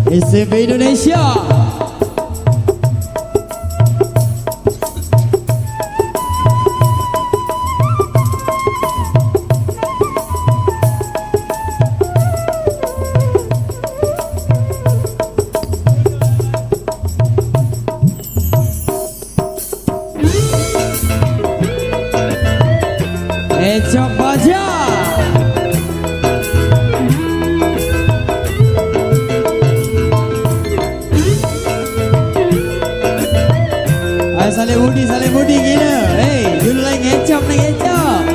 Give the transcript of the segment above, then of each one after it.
SMP Indonesia. Ecok Baja. Saling budi gila. Hey, dulu lagi ngecap nak ngecap.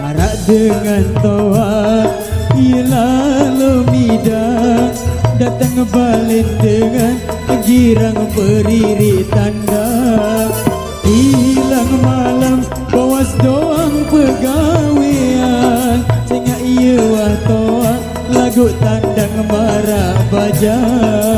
Arak dengan toa, ialah lumida, datang balik dengan girang berdiri tanda. Hilang malam bawas doang pegawaian, sehingga ia watoa lagu tandang marah bajan.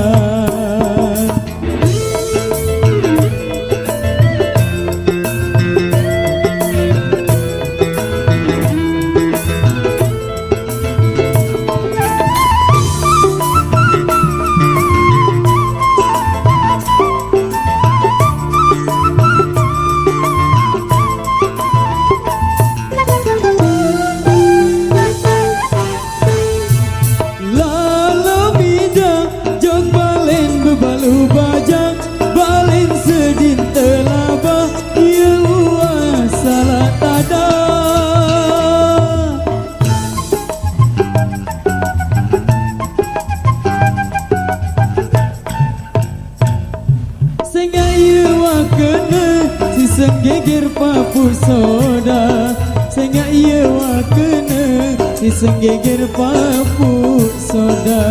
Geger papu soda, sehingga ia wakena si senggeger papu soda.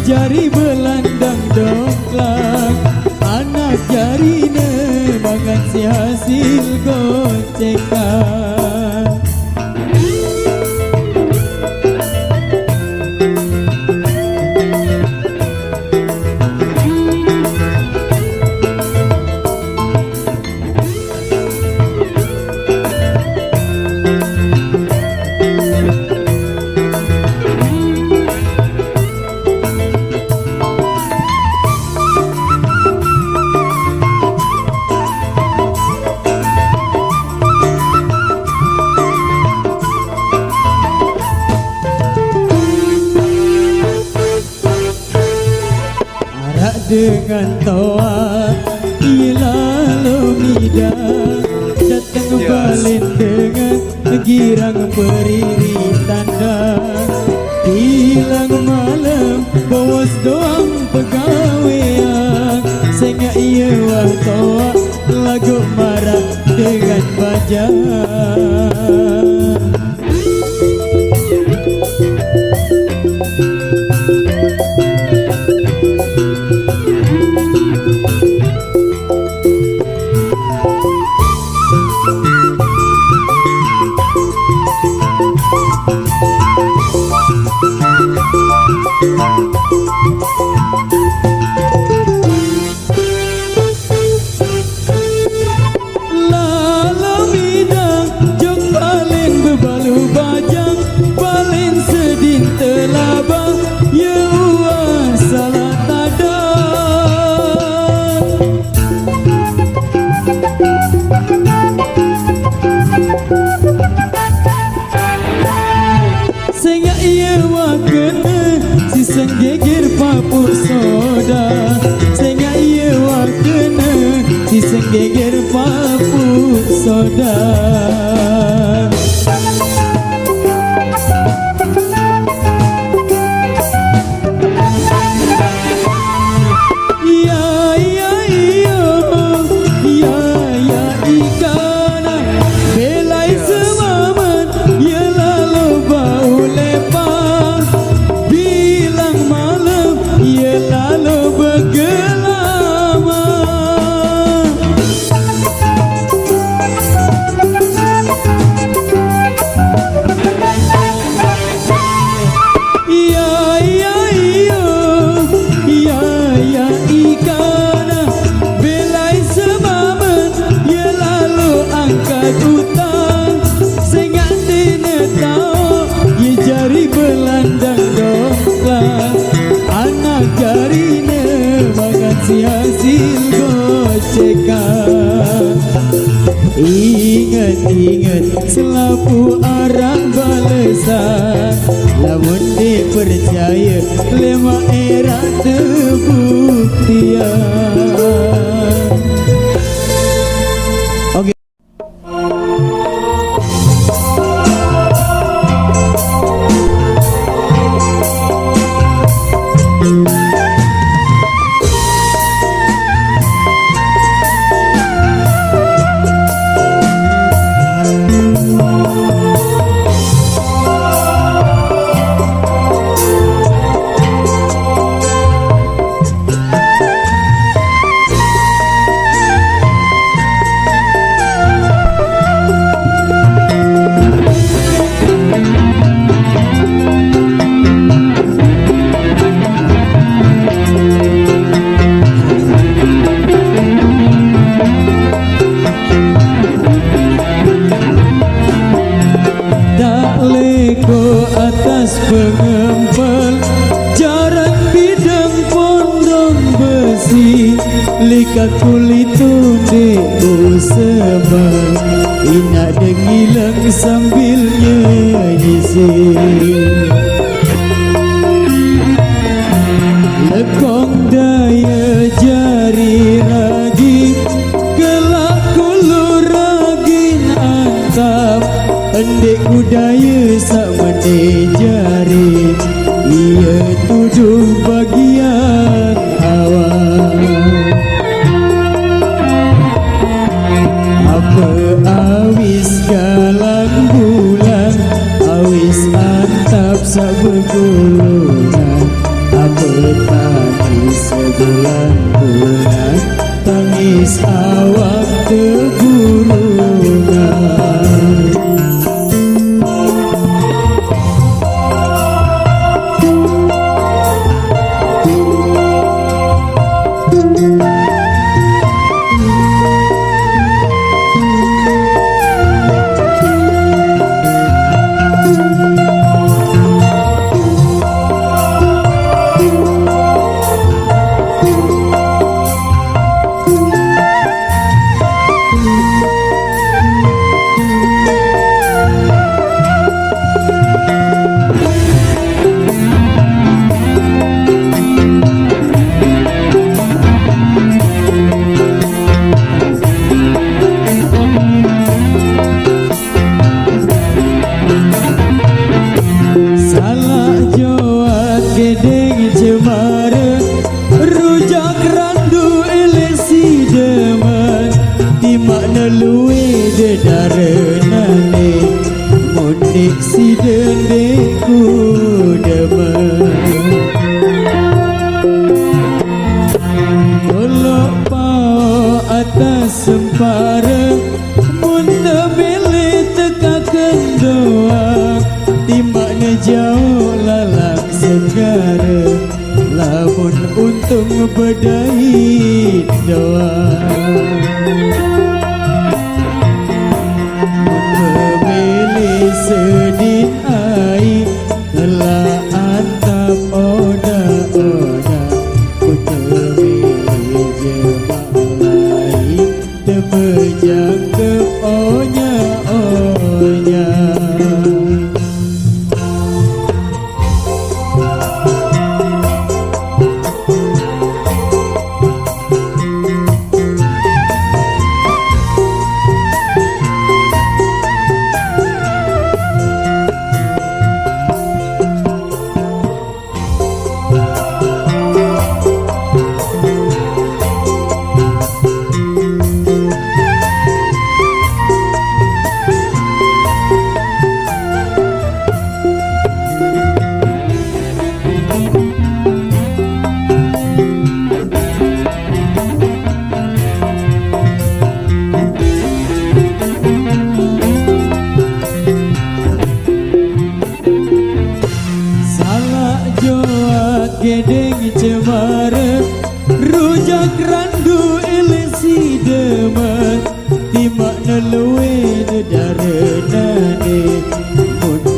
Jari belandang dongklak, anak jarine bangan si hasil gocekan. Dengan toa ialah lumida, datang balik dengan girang berdiri tanda. Hilang malam bawas doang pegawaian, sehingga ia toa lagu marah dengan bajan. Sehingga ia wakena si senggeger papuk soda. Sehingga ia wakena si senggeger papuk soda. Hasil gocekan. Ingat-ingat selapu arang balesan. Lamun dipercaya lema era terbuktian. Oke. Atas pengempel jarak bidang pondong besi, likat kulit tunde usebang, inak dengilang sambil nyisi. Lekong daya jari ragi, kelak kulu ragin antap, endek budaya sama jari, ia tujuh bagian awal. Apa awis galang bulan, awis antap sabegulunan. Apa tangis sebulan-bulan, tangis awak keburungan. Si dendeku demen tolok pao atas sempara, munta beli tekakan doa, timaknya jauh lalak segara, lamun untung bedai doa. Sedih air telah antap oda-oda, ku terpilih jemalai, terpejang ke onya-onya.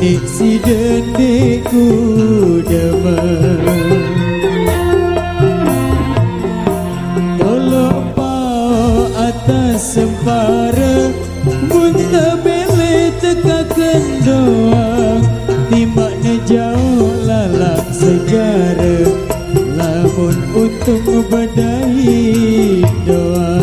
Nek si dendeku demam Tolong pau atas sempara Bunta bele tekakan doa Timak ne jauh lalak sejarah Lamun untuk badai doa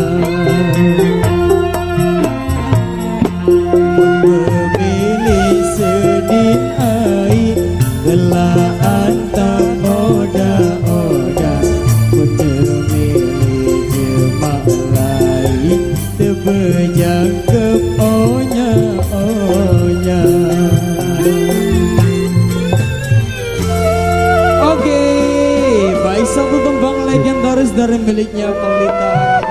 Memilih sedih air Gelaan tak oda-oda Puter milih jemak lain Terbejang ke onya-onya Oke, baik satu tembang legendaris dari miliknya Paulita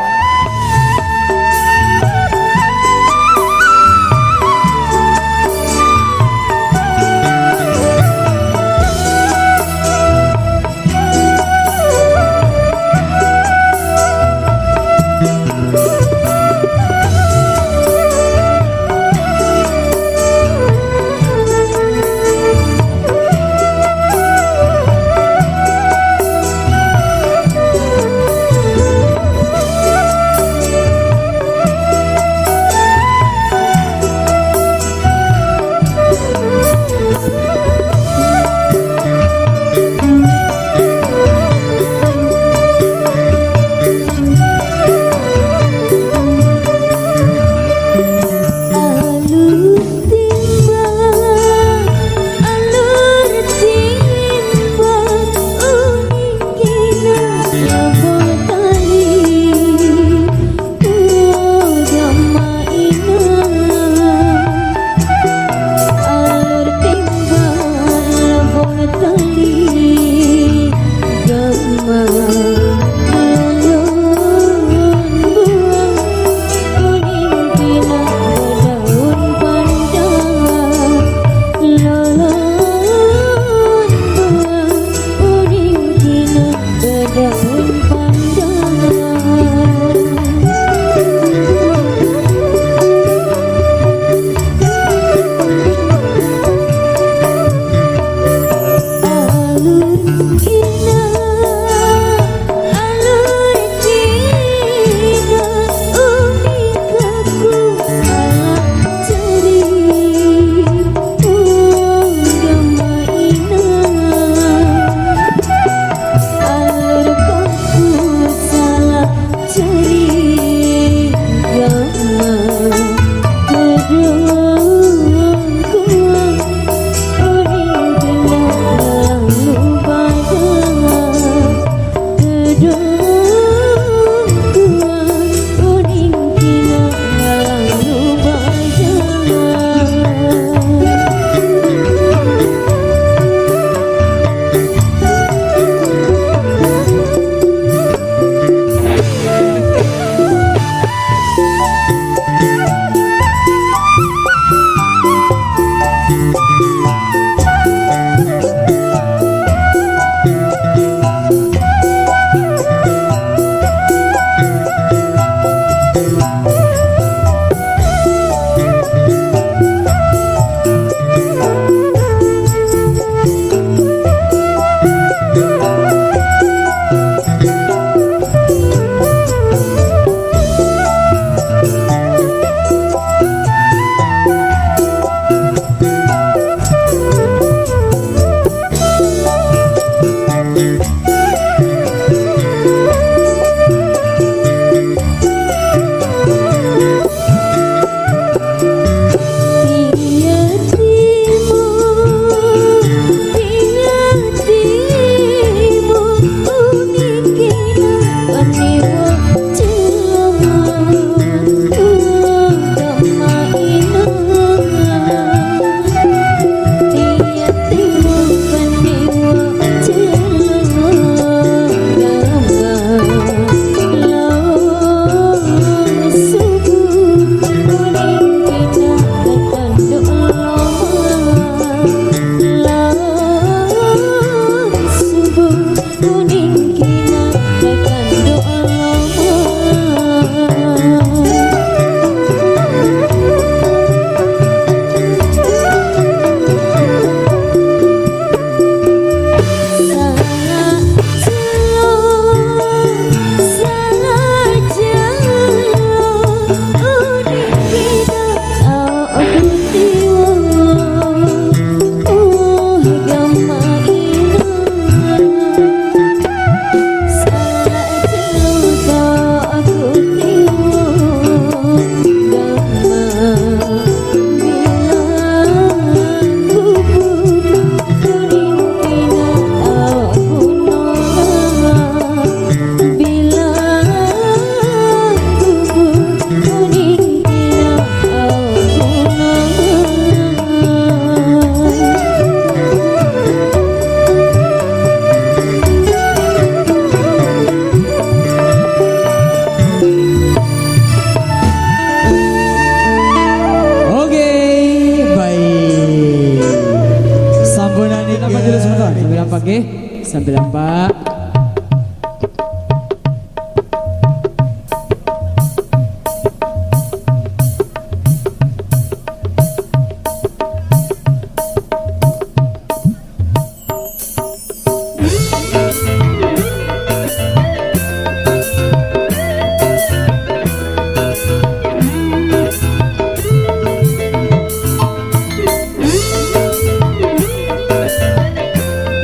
nampak dulu sebentar. Sambil nampak ke? Sambil nampak.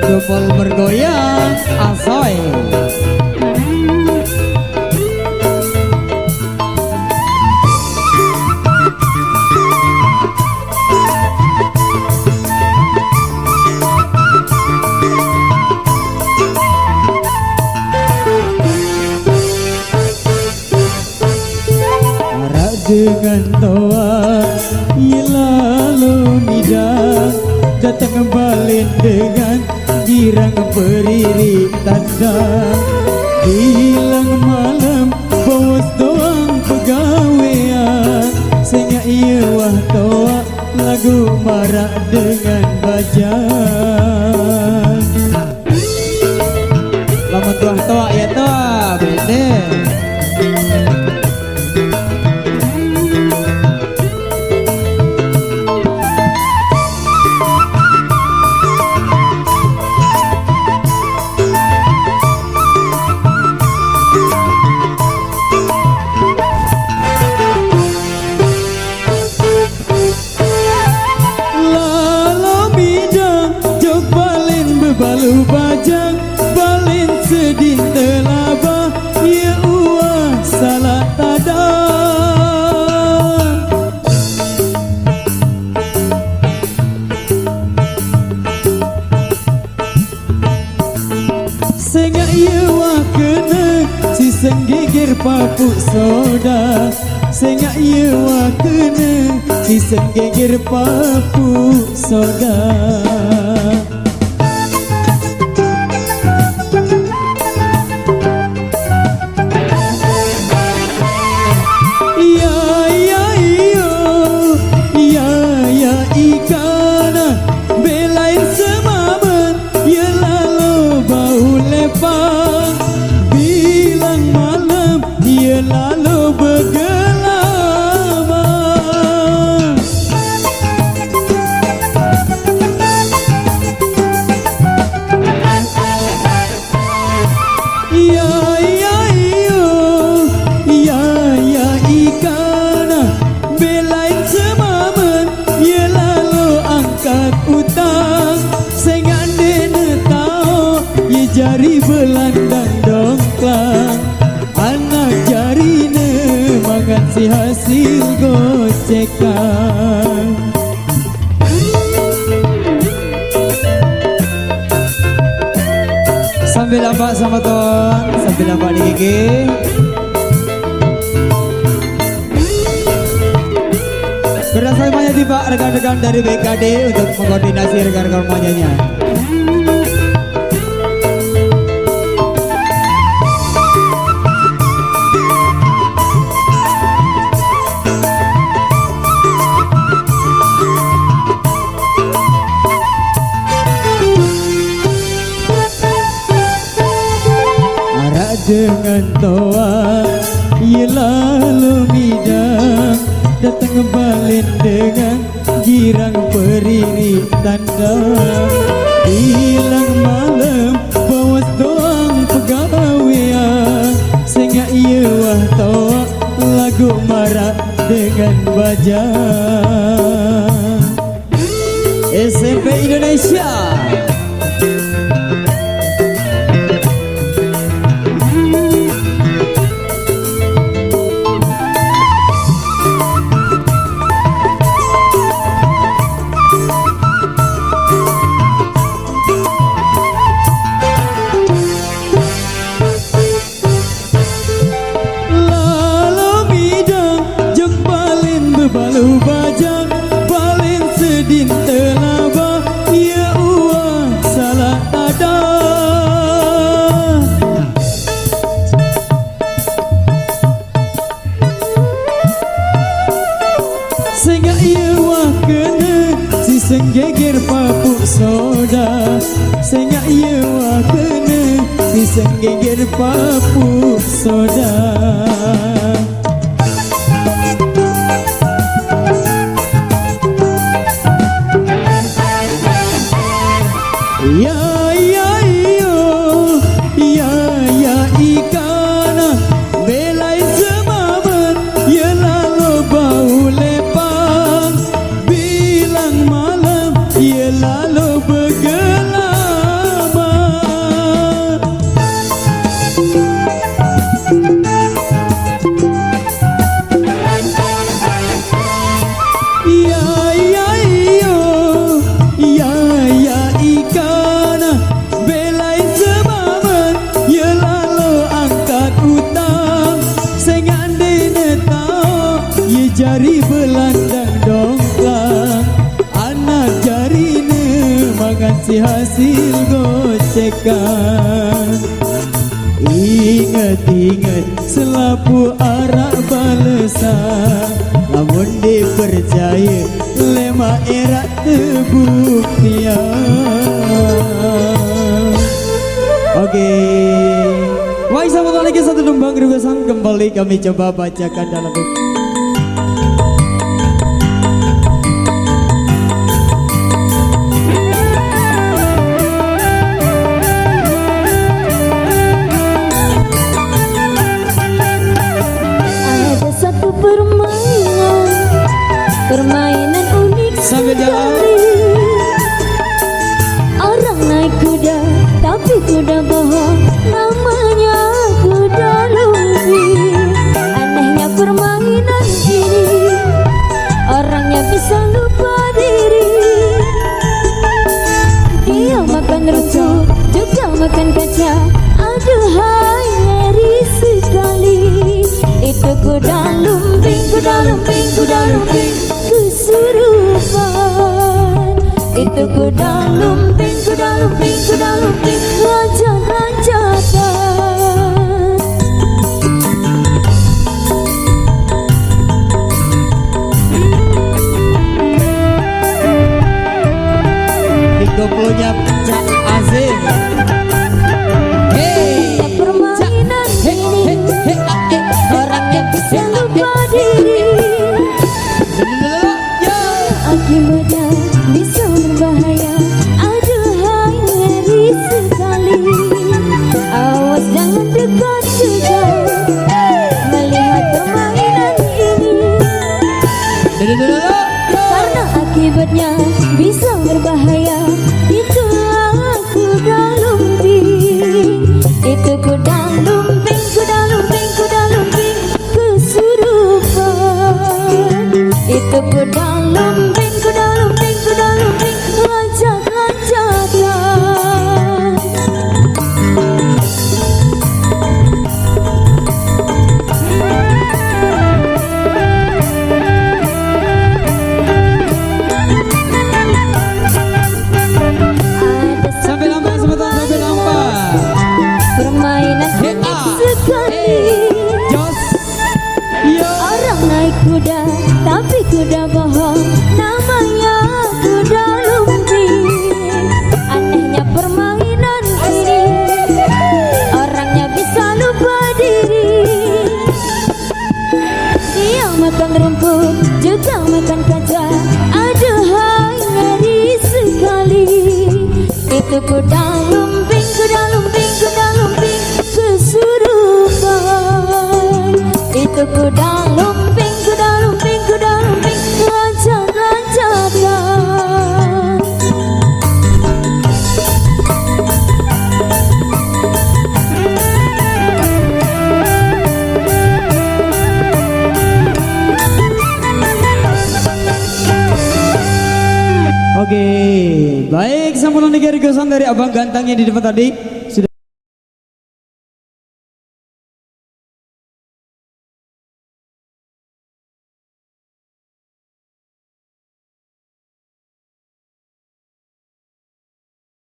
Jempol bergoyang asoy. Arah dengan toa lalu nida datang balik dengan girang periri tanda hilang malam bawas doang pegawaian sehingga ia wah toa lagu marak dengan bajang lama tuah toa ya toa bede. Balu bajang balin sedih telaba ia uah salah tada sehingga ia wah kena si senggigir papuk soda sehingga ia wah kena si senggigir papuk soda. Bilang malam dia lalu bergelama Ya ya iyo Ya ya ikana belain semaman dia lalu angkat utang sehingga dia tahu ia jari belandang dongklang anak jarine makan si hasil gocekan sambil nampak sama ton sambil nampak di gigi berdasarkan banyak tiba rekan-rekan dari BKD untuk mengkoordinasi rekan-rekan semuanya. Dengan toa ia lalu bidang datang balik dengan girang periri tanda hilang malam bawas doang pegawaian sehingga ia wah toa lagu marak dengan bajang SMP Indonesia. Balu bajang paling sedin telaba ia papuk soda Sengak yewa kena pisang geger papuk soda. Ya ya yo ya ya ikana belai semaman ya lalu bau lepang bilang malam ya lalu bergelama. Ya ya yo ya ya ikana belai semaman ya lalu angkat utang sengandene tau ya jari belandang dongkang anak jarine mengasi hasil gocekan. Ingat-ingat selapu arak balesan namun dipercaya lema erak tebuktian. Oke, wai sama lagi satu tembang rugasan kembali kami coba bacakan dalam permainan unik sambil jalan. Orang naik kuda tapi kuda bohong namanya kuda lumping. Anehnya permainan ini orangnya bisa lupa diri. Dia makan rumput juga makan kaca. Aduhai ngeri sekali. Itu kuda lumping, kuda lumping, kuda lumping kesurupan. Itu kuda lumping, kuda lumping, kuda lumping loncat-loncatan. Dikoplonya Cak Azim. Permainan ini orangnya bisa lupa diri. Akibatnya bisa berbahaya. Aduhai ngeri sekali. Awas jangan dekat-dekat melihat permainan ini. Karena akibatnya bisa berbahaya. Itulah kuda lumping. Itu kuda lumping, kuda lumping, kuda lumping kesurupan. Itu kuda lumping, kuda lumping, kuda lumping loncat-loncatan. Sampai nampak sebentar, sampai nampak. Permainan unik sekali. Jos, yo. Orang naik kuda tapi kuda bohong namanya kuda lumping. Anehnya permainan ini orangnya bisa lupa diri. Dia makan rumput juga makan kaca. Aduhai ngeri sekali. Itu kuda lumping, kuda lumping, kuda lumping kesurupan. Itu kuda lumping, kuda lumping, kuda lumping loncat-loncatan. Oke, baik sampul negeri kesan dari abang gantangnya di depan tadi.